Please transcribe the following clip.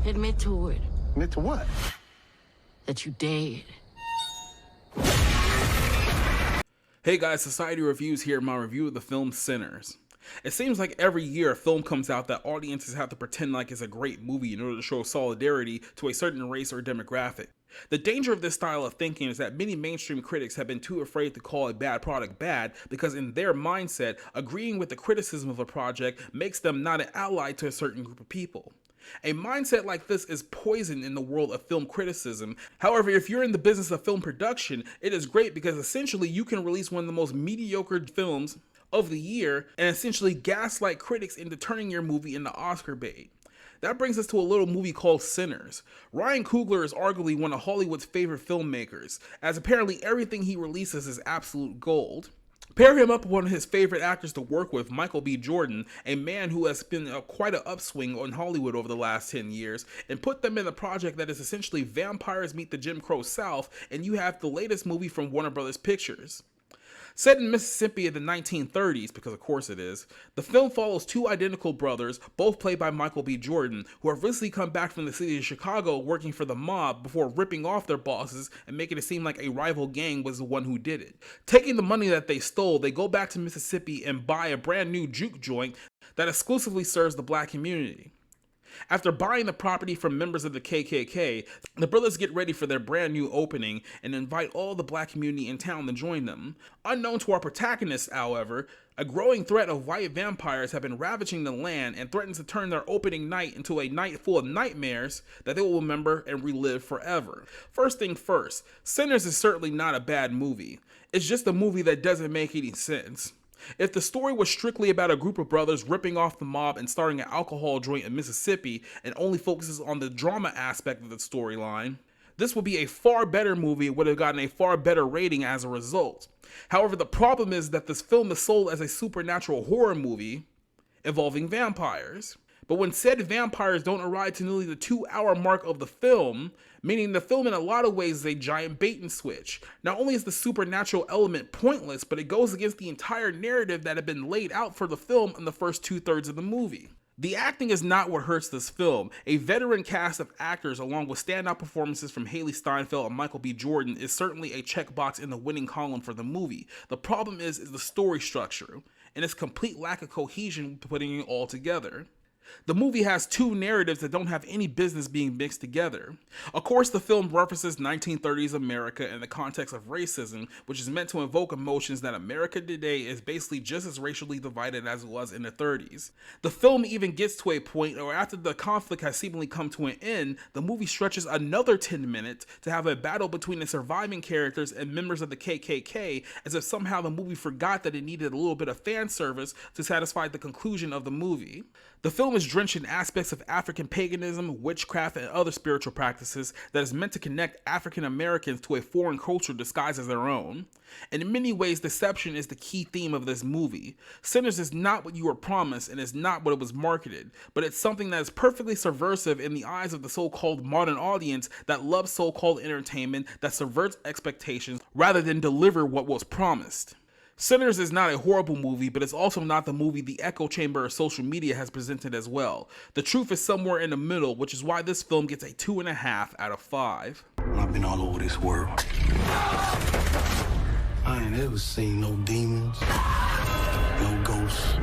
Admit to it. Admit to what? That you dead. Hey guys, Society Reviews here, my review of the film Sinners. It seems like every year a film comes out that audiences have to pretend like it's a great movie in order to show solidarity to a certain race or demographic. The danger of this style of thinking is that many mainstream critics have been too afraid to call a bad product bad because in their mindset, agreeing with the criticism of a project makes them not an ally to a certain group of people. A mindset like this is poison in the world of film criticism. However, if you're in the business of film production, it is great because essentially you can release one of the most mediocre films of the year and essentially gaslight critics into turning your movie into Oscar bait. That brings us to a little movie called Sinners. Ryan Coogler is arguably one of Hollywood's favorite filmmakers, as apparently everything he releases is absolute gold. Pair him up with one of his favorite actors to work with, Michael B. Jordan, a man who has been quite an upswing on Hollywood over the last 10 years, and put them in a project that is essentially vampires meet the Jim Crow South, and you have the latest movie from Warner Brothers Pictures. Set in Mississippi in the 1930s, because of course it is, the film follows two identical brothers, both played by Michael B. Jordan, who have recently come back from the city of Chicago working for the mob before ripping off their bosses and making it seem like a rival gang was the one who did it. Taking the money that they stole, they go back to Mississippi and buy a brand new juke joint that exclusively serves the black community. After buying the property from members of the KKK, the brothers get ready for their brand new opening and invite all the black community in town to join them. Unknown to our protagonists, however, a growing threat of white vampires have been ravaging the land and threatens to turn their opening night into a night full of nightmares that they will remember and relive forever. First thing first, Sinners is certainly not a bad movie. It's just a movie that doesn't make any sense. If the story was strictly about a group of brothers ripping off the mob and starting an alcohol joint in Mississippi and only focuses on the drama aspect of the storyline, this would be a far better movie and would have gotten a far better rating as a result. However, the problem is that this film is sold as a supernatural horror movie involving vampires. But when said vampires don't arrive to nearly the 2-hour mark of the film, meaning the film in a lot of ways is a giant bait and switch. Not only is the supernatural element pointless, but it goes against the entire narrative that had been laid out for the film in the first 2/3 of the movie. The acting is not what hurts this film. A veteran cast of actors along with standout performances from Haley Steinfeld and Michael B. Jordan is certainly a checkbox in the winning column for the movie. The problem is the story structure and its complete lack of cohesion putting it all together. The movie has two narratives that don't have any business being mixed together. Of course, the film references 1930s America in the context of racism, which is meant to evoke emotions that America today is basically just as racially divided as it was in the 30s. The film even gets to a point where after the conflict has seemingly come to an end, the movie stretches another 10 minutes to have a battle between the surviving characters and members of the KKK, as if somehow the movie forgot that it needed a little bit of fan service to satisfy the conclusion of the movie. The film is drenched in aspects of African paganism, witchcraft, and other spiritual practices that is meant to connect African Americans to a foreign culture disguised as their own. And in many ways, deception is the key theme of this movie. Sinners is not what you were promised and is not what it was marketed, but it's something that is perfectly subversive in the eyes of the so-called modern audience that loves so-called entertainment that subverts expectations rather than deliver what was promised. Sinners is not a horrible movie, but it's also not the movie the echo chamber of social media has presented as well. The truth is somewhere in the middle, which is why this film gets a 2.5 out of 5. I've been all over this world. I ain't ever seen no demons, no ghosts,